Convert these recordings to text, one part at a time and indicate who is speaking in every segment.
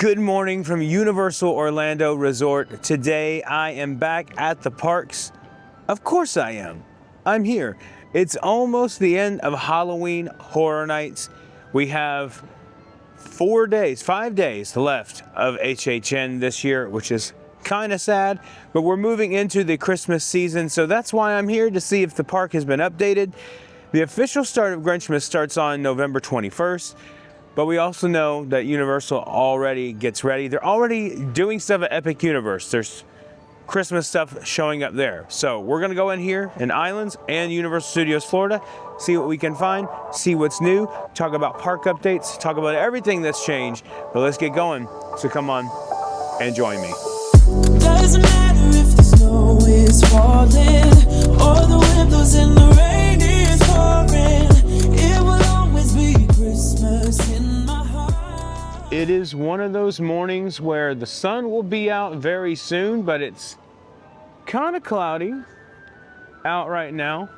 Speaker 1: Good morning from Universal Orlando Resort. Today I am back at the parks. Of course I am. I'm here. It's almost the end of Halloween Horror Nights. We have 5 days left of HHN this year, which is kind of sad, but we're moving into the Christmas season, so that's why I'm here to see if the park has been updated. The official start of Grinchmas starts on November 21st. But we also know that Universal already gets ready. They're already doing stuff at Epic Universe. There's Christmas stuff showing up there. So we're gonna go in here in Islands and Universal Studios Florida, see what we can find, see what's new, talk about park updates, talk about everything that's changed. But let's get going. So come on and join me.
Speaker 2: Doesn't matter if the snow is falling or the wind blows and the rain is pouring. It will always be Christmas in my heart.
Speaker 1: It is one of those mornings where the sun will be out very soon, but it's kind of cloudy out right now.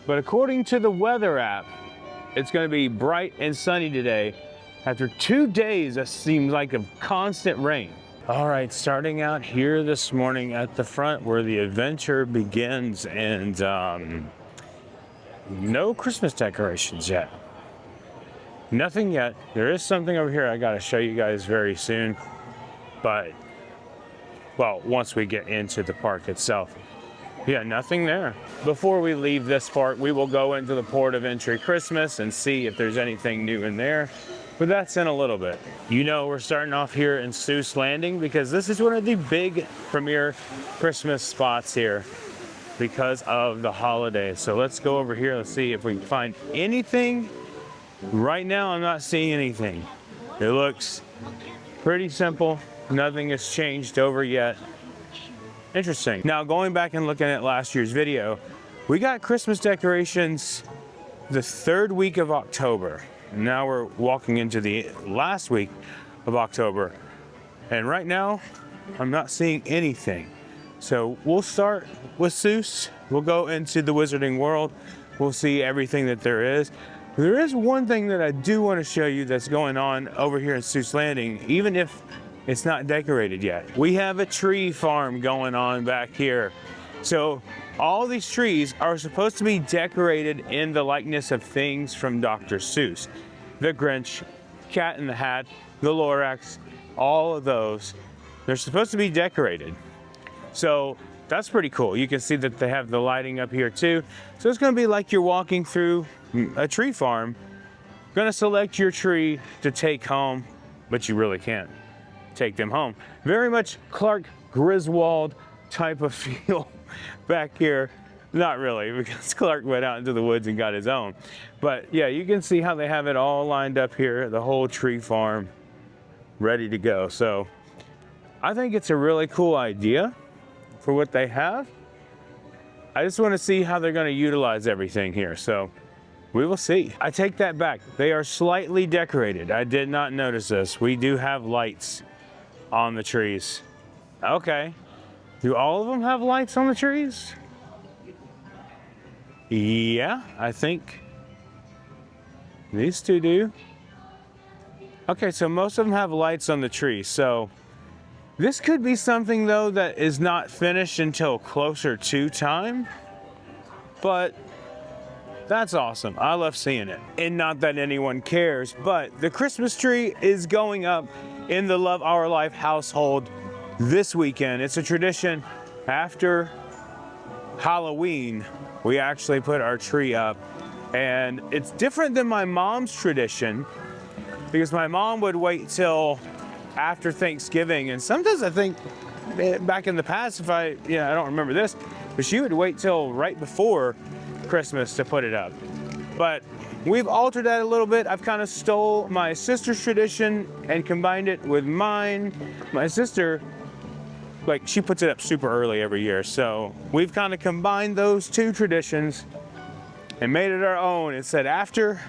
Speaker 1: But according to the weather app, it's going to be bright and sunny today after 2 days that seems like of constant rain. All right, starting out here this morning at the front where the adventure begins, and no Christmas decorations yet. Nothing yet. There is something over here I gotta show you guys very soon, but, well, once we get into the park itself. Yeah, nothing there. Before we leave this park, we will go into the Port of Entry Christmas and see if there's anything new in there. But that's in a little bit. You know, we're starting off here in Seuss Landing because this is one of the big premier Christmas spots here because of the holidays. So let's go over here. Let's see if we can find anything. Right now, I'm not seeing anything. It looks pretty simple. Nothing has changed over yet. Interesting. Now, going back and looking at last year's video, we got Christmas decorations the 3rd week of October. Now we're walking into the last week of October, and right now I'm not seeing anything. So we'll start with Seuss. We'll go into the Wizarding World. We'll see everything that there is. There is one thing that I do want to show you that's going on over here in Seuss Landing, even if it's not decorated yet. We have a tree farm going on back here. So all these trees are supposed to be decorated in the likeness of things from Dr. Seuss. The Grinch, Cat in the Hat, the Lorax, all of those. They're supposed to be decorated. So that's pretty cool. You can see that they have the lighting up here too. So it's gonna be like you're walking through a tree farm. Gonna select your tree to take home, but you really can't take them home. Very much Clark Griswold type of feel back here. Not really, because Clark went out into the woods and got his own. But yeah, you can see how they have it all lined up here, the whole tree farm ready to go. So I think it's a really cool idea for what they have. I just want to see how they're going to utilize everything here. So we will see. I take that back. They are slightly decorated. I did not notice this. We do have lights on the trees. Okay. Do all of them have lights on the trees? Yeah, I think these two do. Okay, so most of them have lights on the tree. So this could be something though that is not finished until closer to time, but that's awesome. I love seeing it. And not that anyone cares, but the Christmas tree is going up in the Love Our Life household this weekend. It's a tradition. After Halloween, we actually put our tree up, and it's different than my mom's tradition because my mom would wait till after Thanksgiving, and sometimes I think back in the past, I don't remember this, but she would wait till right before Christmas to put it up. But we've altered that a little bit. I've kind of stole my sister's tradition and combined it with mine. My sister, she puts it up super early every year. So we've kind of combined those two traditions and made it our own. It said after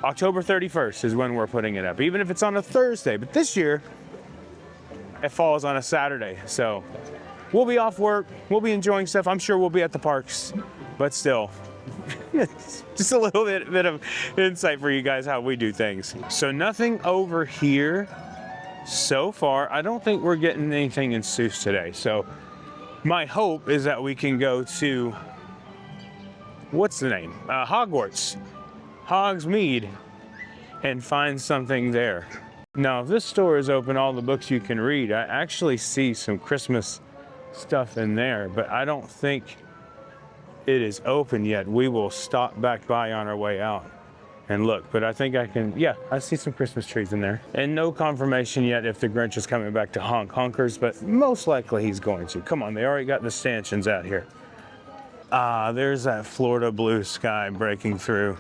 Speaker 1: October 31st is when we're putting it up, even if it's on a Thursday. But this year, it falls on a Saturday. So we'll be off work. We'll be enjoying stuff. I'm sure we'll be at the parks, but still, just a little bit of insight for you guys how we do things. So nothing over here so far, I don't think we're getting anything in Seuss today. So my hope is that we can go to, what's the name? Hogwarts, Hogsmeade, and find something there. Now, if this store is open, all the books you can read, I actually see some Christmas stuff in there, but I don't think it is open yet. We will stop back by on our way out and look, but I think I can, yeah, I see some Christmas trees in there. And no confirmation yet if the Grinch is coming back to honk honkers, but most likely he's going to. Come on, they already got the stanchions out here. There's that Florida blue sky breaking through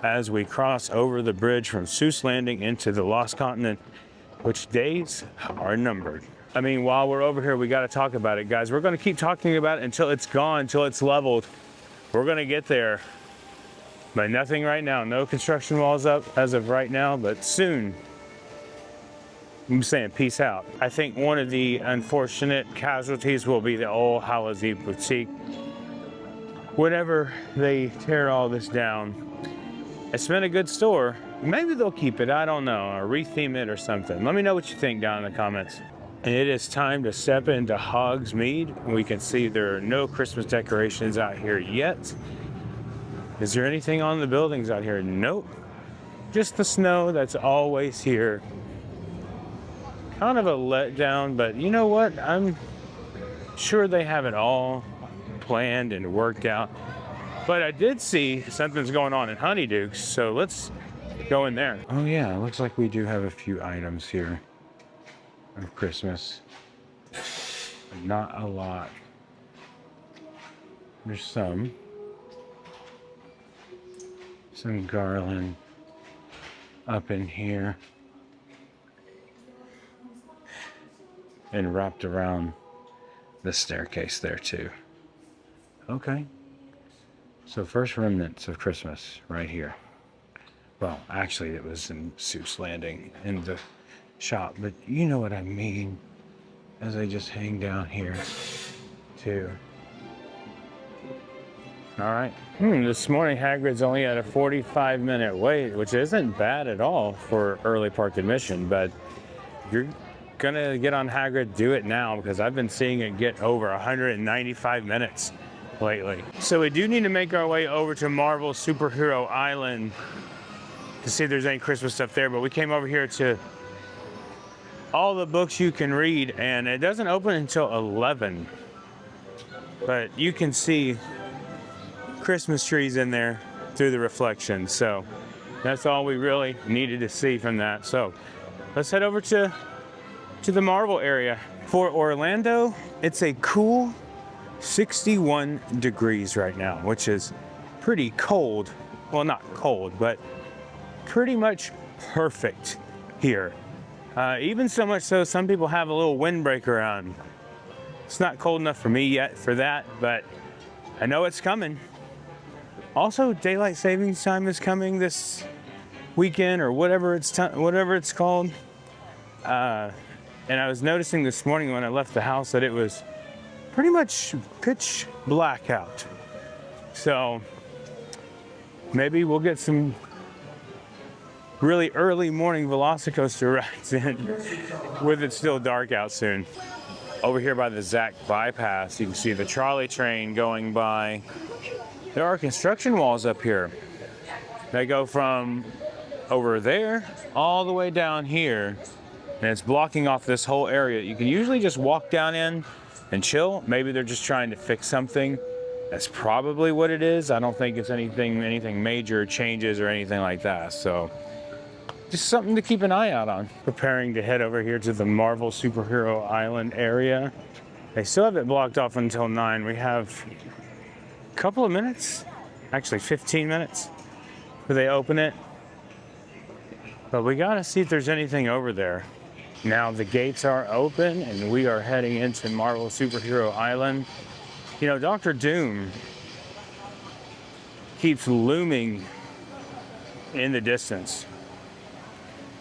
Speaker 1: as we cross over the bridge from Seuss Landing into the Lost Continent, which days are numbered. I mean, while we're over here, we got to talk about it, guys. We're going to keep talking about it until it's gone, until it's leveled. We're going to get there, but nothing right now. No construction walls up as of right now, but soon. I'm saying peace out. I think one of the unfortunate casualties will be the old Hallows Eve boutique. Whenever they tear all this down, it's been a good store. Maybe they'll keep it, I don't know, or retheme it or something. Let me know what you think down in the comments. And it is time to step into Hogsmeade. We can see there are no Christmas decorations out here yet. Is there anything on the buildings out here? Nope. Just the snow that's always here. Kind of a letdown, but you know what? I'm sure they have it all planned and worked out. But I did see something's going on in Honeydukes, so let's go in there. Oh yeah, it looks like we do have a few items here of Christmas, but not a lot. There's some garland up in here and wrapped around the staircase there too. Okay. So first remnants of Christmas right here. Well, actually it was in Seuss Landing in the shop, but you know what I mean as I just hang down here too. All right. This morning Hagrid's only had a 45-minute wait, which isn't bad at all for early park admission, but if you're gonna get on Hagrid, do it now, because I've been seeing it get over 195 minutes lately. So we do need to make our way over to Marvel Superhero Island to see if there's any Christmas stuff there, but we came over here to all the books you can read, and it doesn't open until 11, but you can see Christmas trees in there through the reflection. So that's all we really needed to see from that. So let's head over to the Marvel area. For Orlando, it's a cool 61 degrees right now, which is pretty cold. Well, not cold, but pretty much perfect here. Even so much so, some people have a little windbreaker on. It's not cold enough for me yet for that, but I know it's coming. Also, daylight savings time is coming this weekend, or whatever it's called. And I was noticing this morning when I left the house that it was pretty much pitch black out. So maybe we'll get some really early morning Velocicoaster rides in with it still dark out soon. Over here by the Zach bypass, you can see the trolley train going by. There are construction walls up here. They go from over there all the way down here, and it's blocking off this whole area. You can usually just walk down in and chill. Maybe they're just trying to fix something. That's probably what it is. I don't think it's anything major changes or anything like that. So just something to keep an eye out on. Preparing to head over here to the Marvel Superhero Island area. They still have it blocked off until 9. We have a couple of minutes, actually 15 minutes, before they open it. But we gotta see if there's anything over there. Now the gates are open and we are heading into Marvel Superhero Island. You know, Dr. Doom keeps looming in the distance.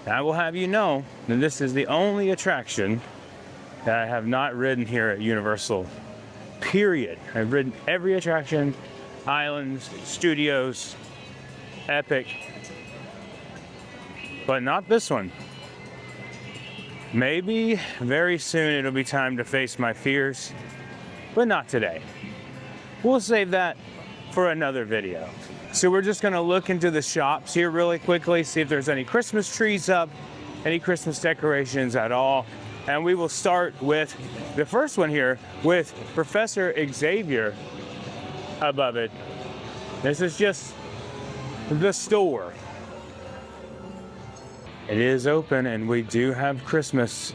Speaker 1: I will have you know that this is the only attraction that I have not ridden here at Universal, period. I've ridden every attraction, islands, studios, Epic, but not this one. Maybe very soon it'll be time to face my fears, but not today. We'll save that for another video. So we're just gonna look into the shops here really quickly, see if there's any Christmas trees up, any Christmas decorations at all. And we will start with the first one here with Professor Xavier above it. This is just the store. It is open and we do have Christmas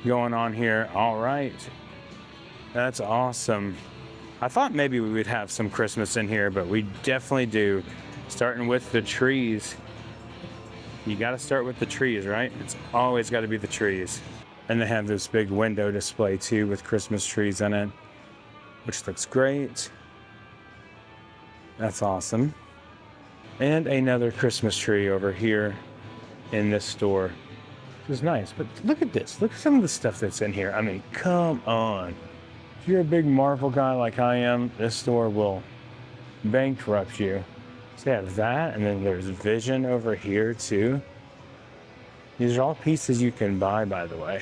Speaker 1: going on here. All right, that's awesome. I thought maybe we would have some Christmas in here, but we definitely do. Starting with the trees. You gotta start with the trees, right? It's always gotta be the trees. And they have this big window display too with Christmas trees in it, which looks great. That's awesome. And another Christmas tree over here in this store, which is nice. But look at this. Look at some of the stuff that's in here. I mean, come on. If you're a big Marvel guy like I am, this store will bankrupt you. So they have that, and then there's Vision over here too. These are all pieces you can buy, by the way.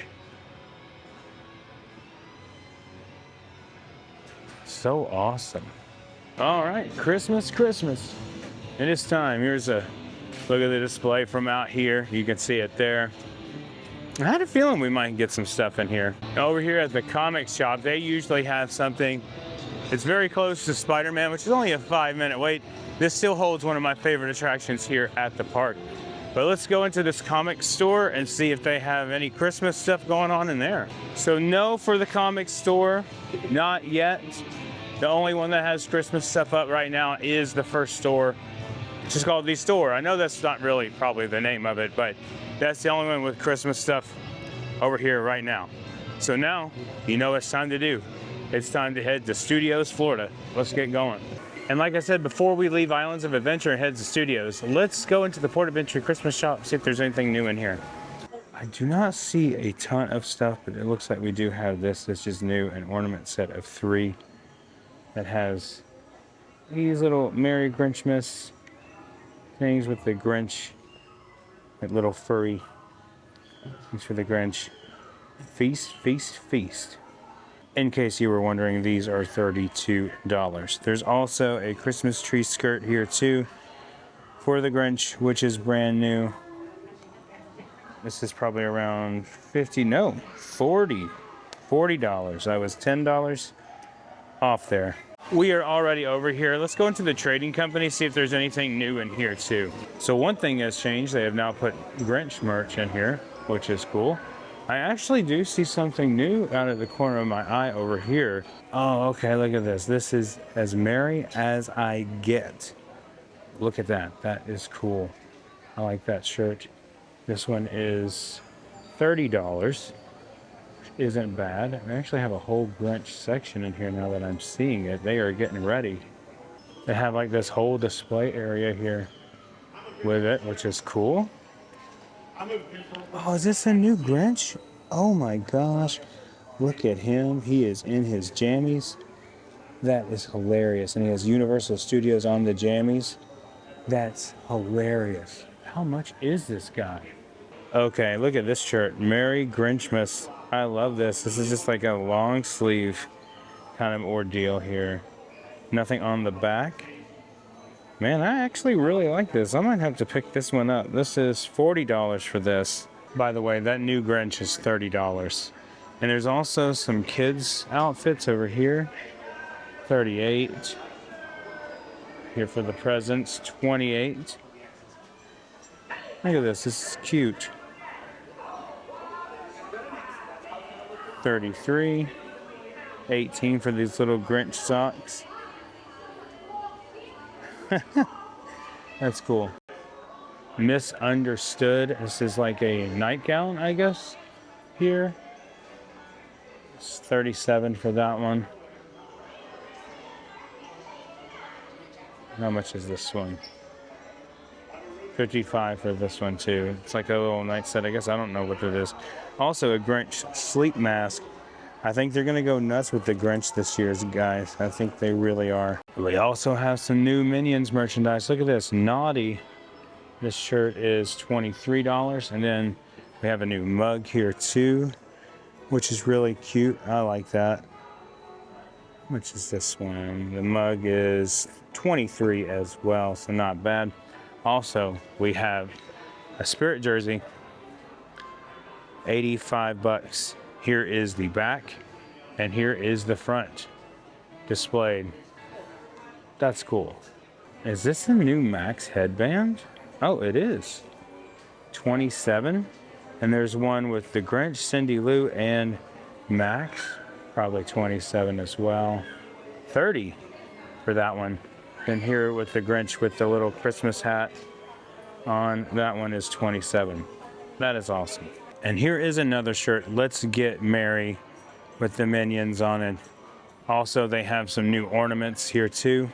Speaker 1: So awesome. All right, Christmas, Christmas. It is time. Here's a look at the display from out here. You can see it there. I had a feeling we might get some stuff in here. Over here at the comic shop, they usually have something. It's very close to Spider-Man, which is only a 5-minute wait. This still holds one of my favorite attractions here at the park. But let's go into this comic store and see if they have any Christmas stuff going on in there. So no for the comic store, not yet. The only one that has Christmas stuff up right now is the first store, which is called The Store. I know that's not really probably the name of it, but that's the only one with Christmas stuff over here right now. So now, you know what it's time to do. It's time to head to Studios, Florida. Let's get going. And like I said, before we leave Islands of Adventure and head to Studios, let's go into the Port of Entry Christmas shop, see if there's anything new in here. I do not see a ton of stuff, but it looks like we do have this. This is new, an ornament set of 3 that has these little Merry Grinchmas things with the Grinch, that little furry things for the Grinch. Feast, feast, feast. In case you were wondering, these are $32. There's also a Christmas tree skirt here too for the Grinch, which is brand new. This is probably around $40. That was $10 off there. We are already over here. Let's go into the trading company, see if there's anything new in here too. So one thing has changed. They have now put Grinch merch in here, which is cool. I actually do see something new out of the corner of my eye over here. Oh, okay, look at this. This is As Merry As I Get. Look at that. That is cool. I like that shirt. This one is $30. Isn't bad. I actually have a whole Grinch section in here now that I'm seeing it. They are getting ready. They have like this whole display area here with it, which is cool. Oh, is this a new Grinch? Oh my gosh. Look at him. He is in his jammies. That is hilarious. And he has Universal Studios on the jammies. That's hilarious. How much is this guy? Okay, look at this shirt. Merry Grinchmas. I love this. This is just like a long sleeve kind of ordeal here. Nothing on the back. Man, I actually really like this. I might have to pick this one up. This is $40 for this. By the way, that new Grinch is $30. And there's also some kids outfits over here. $38. Here for the presents, $28. Look at this. This is cute. $33. $18 for these little Grinch socks. That's cool. Misunderstood. This is like a nightgown, I guess, here. It's $37 for that one. How much is this one? $55 for this one too. It's like a little night set, I guess. I don't know what it is. Also a Grinch sleep mask. I think they're gonna go nuts with the Grinch this year, guys. I think they really are. We also have some new Minions merchandise. Look at this, Naughty. This shirt is $23, and then We have a new mug here too, which is really cute. I like that. Which is this one? The mug is 23 as well, so not bad. Also, we have a Spirit jersey, 85 bucks. Here is the back, and here is the front displayed. That's cool. Is this a new Max headband? Oh, it is. 27. And there's one with the Grinch, Cindy Lou, and Max. Probably 27 as well. 30 for that one. Then here with the Grinch with the little Christmas hat on, that one is 27. That is awesome. And here is another shirt, Let's Get Merry, with the Minions on it. Also, they have some new ornaments here too.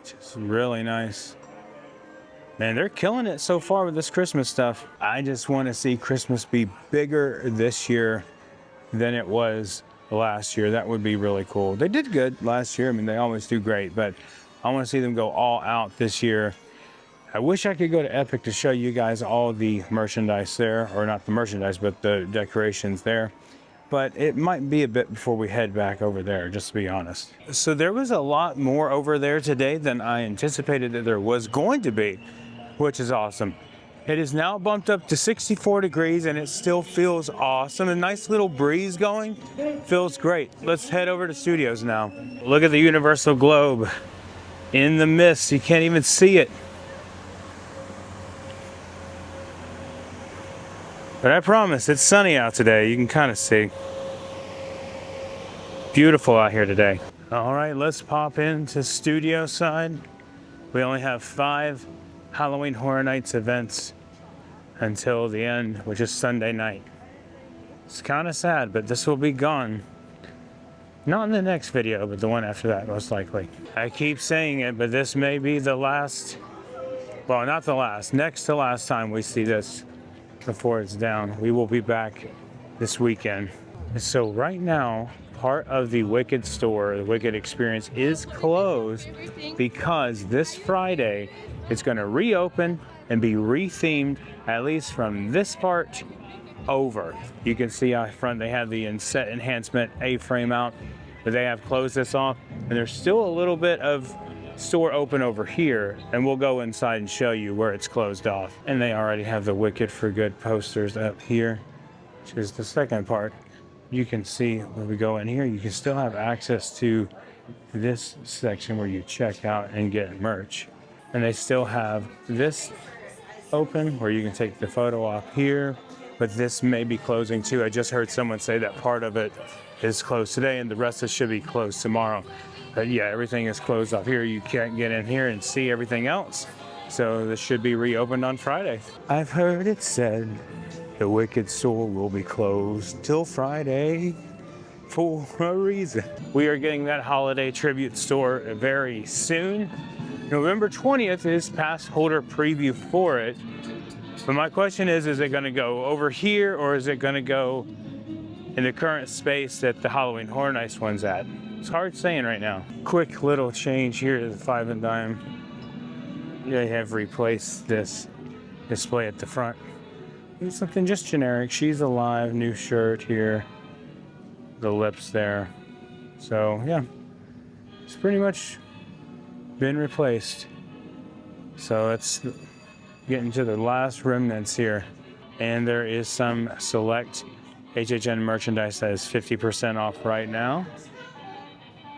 Speaker 1: Just really nice. Man, they're killing it so far with this Christmas stuff. I just want to see Christmas be bigger this year than it was last year. That would be really cool. They did good last year. I mean, they always do great, but I want to see them go all out this year. I wish I could go to Epic to show you guys all the merchandise there, or not the merchandise, but the decorations there. But it might be a bit before we head back over there, just to be honest. So there was a lot more over there today than I anticipated that there was going to be, which is awesome. It is now bumped up to 64 degrees and it still feels awesome. A nice little breeze going, feels great. Let's head over to studios now. Look at the Universal Globe in the mist. You can't even see it. But I promise, it's sunny out today. You can kind of see. Beautiful out here today. All right, let's pop into studio side. We only have 5 Halloween Horror Nights events until the end, which is Sunday night. It's kind of sad, but this will be gone. Not in the next video, but the one after that, most likely. I keep saying it, but this may be the last, well, not the last, next to last time we see this before it's down. We will be back this weekend. So right now, part of the Wicked store, the Wicked experience, is closed because this Friday it's going to reopen and be rethemed, at least from this part over. You can see out front they have the set enhancement A-frame out, but they have closed this off, and there's still a little bit of store open over here, and we'll go inside and show you where it's closed off. And they already have the Wicked for Good posters up here, which is the second part. You can see when we go in here, you can still have access to this section where you check out and get merch. And they still have this open where you can take the photo off here, but this may be closing too. I just heard someone say that part of it is closed today and the rest of it should be closed tomorrow. But yeah, everything is closed off here. You can't get in here and see everything else. So this should be reopened on Friday. I've heard it said the Wicked store will be closed till Friday for a reason. We are getting that holiday tribute store very soon. November 20th is pass holder preview for it. But my question is it going to go over here or is it going to go in the current space that the Halloween Horror Nights one's at? It's hard saying right now. Quick little change here to the 5 and dime. They have replaced this display at the front. It's something just generic. She's Alive, new shirt here. The lips there. So yeah, it's pretty much been replaced. So let's get into the last remnants here. And there is some select HHN merchandise that is 50% off right now,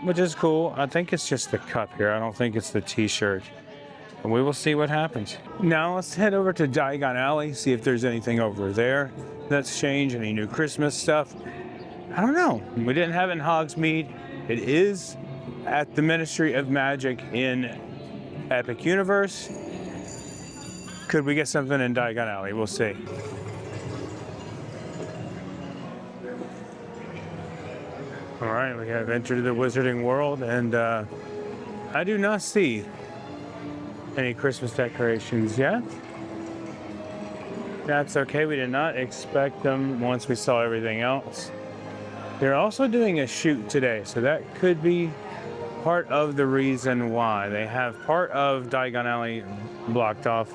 Speaker 1: which is cool. I think it's just the cup here. I don't think it's the t-shirt. And we will see what happens. Now let's head over to Diagon Alley, see if there's anything over there that's changed, any new Christmas stuff. I don't know. We didn't have it in Hogsmeade. It is at the Ministry of Magic in Epic Universe. Could we get something in Diagon Alley? We'll see. All right, we have entered the Wizarding World, and I do not see any Christmas decorations yet. That's okay, we did not expect them once we saw everything else. They're also doing a shoot today, so that could be part of the reason why. They have part of Diagon Alley blocked off,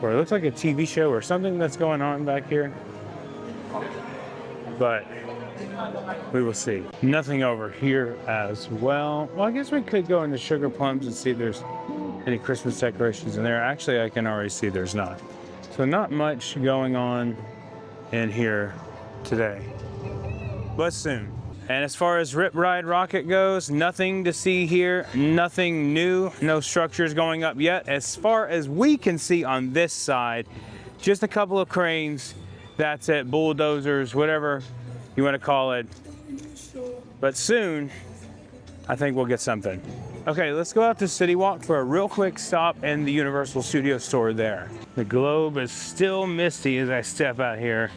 Speaker 1: or it looks like a TV show or something that's going on back here. But we will see. Nothing over here as well. Well, I guess we could go into Sugar Plums and see if there's any Christmas decorations in there. Actually, I can already see there's not. So not much going on in here today, but soon. And as far as Rip Ride Rocket goes, nothing to see here, nothing new, no structures going up yet. As far as we can see on this side, just a couple of cranes, that's it, bulldozers, whatever you want to call it. But soon, I think we'll get something. Okay, let's go out to CityWalk for a real quick stop in the Universal Studio store there. The globe is still misty as I step out here.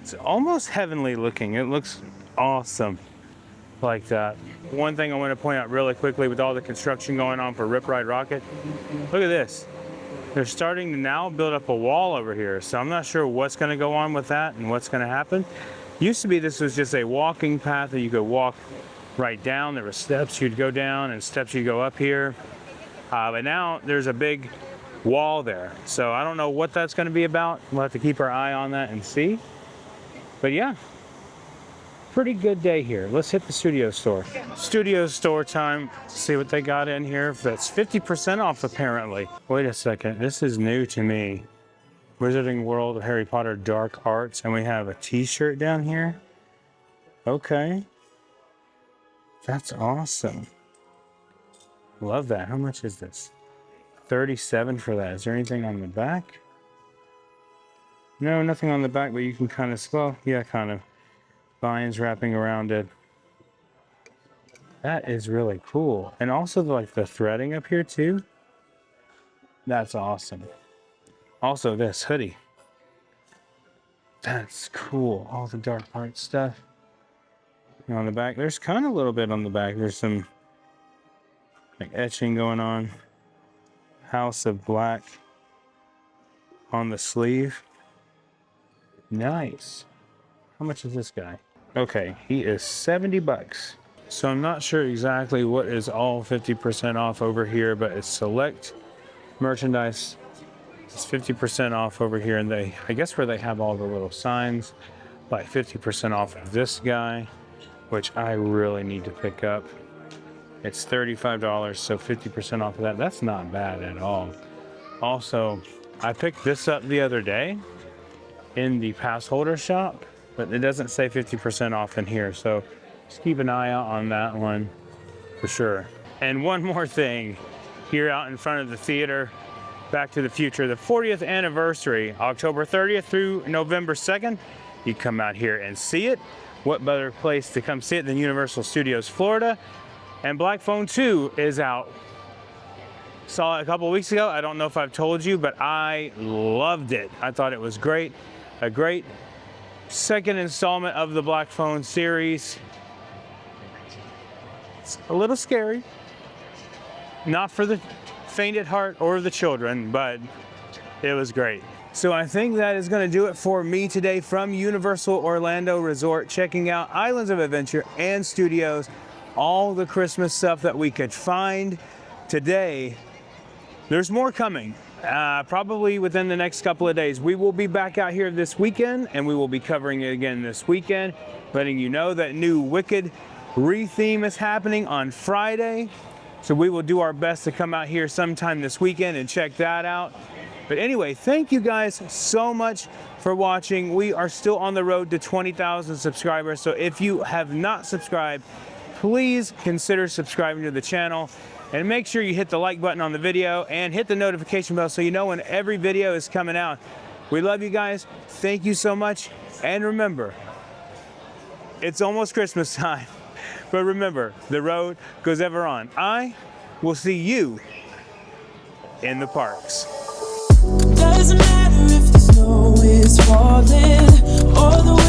Speaker 1: It's almost heavenly looking. It looks awesome like that. One thing I want to point out really quickly with all the construction going on for Rip Ride Rocket, look at this. They're starting to now build up a wall over here. So I'm not sure what's going to go on with that and what's going to happen. Used to be this was just a walking path that you could walk right down. There were steps you'd go down and steps you'd go up here. But now there's a big wall there. So I don't know what that's going to be about. We'll have to keep our eye on that and see. But yeah, pretty good day here. Let's hit the studio store. Studio store time. See what they got in here. That's 50% off apparently. Wait a second. This is new to me. Wizarding World of Harry Potter Dark Arts. And we have a t-shirt down here. Okay. That's awesome. Love that. How much is this? $37 for that. Is there anything on the back? No, nothing on the back, but you can kind of, well, yeah, kind of. Vines wrapping around it. That is really cool. And also like the threading up here too. That's awesome. Also this hoodie. That's cool. All the dark art stuff. And on the back, there's kind of a little bit on the back. There's some like etching going on. House of Black on the sleeve. Nice. How much is this guy? Okay, he is $70. So I'm not sure exactly what is all 50% off over here, but it's select merchandise. It's 50% off over here, and I guess where they have all the little signs, like 50% off of this guy, which I really need to pick up. It's $35, so 50% off of that. That's not bad at all. Also, I picked this up the other day in the pass holder shop, but it doesn't say 50% off in here, so just keep an eye out on that one for sure. And one more thing, here out in front of the theater, Back to the Future, the 40th anniversary, October 30th through November 2nd. You come out here and see it. What better place to come see it than Universal Studios Florida? And Black Phone 2 is out. Saw it a couple weeks ago. I don't know if I've told you, but I loved it. I thought it was great. A great second installment of the Black Phone series. It's a little scary. Not for the faint at heart or the children, but it was great. So I think that is going to do it for me today from Universal Orlando Resort, checking out Islands of Adventure and Studios, all the Christmas stuff that we could find today. There's more coming, probably within the next couple of days. We will be back out here this weekend, and we will be covering it again this weekend, letting you know that new Wicked retheme is happening on Friday. So we will do our best to come out here sometime this weekend and check that out. But anyway, thank you guys so much for watching. We are still on the road to 20,000 subscribers. So if you have not subscribed, please consider subscribing to the channel. And make sure you hit the like button on the video and hit the notification bell so you know when every video is coming out. We love you guys. Thank you so much. And remember, it's almost Christmas time. But remember, the road goes ever on. I will see you in the parks.
Speaker 2: Doesn't matter if the snow is falling or the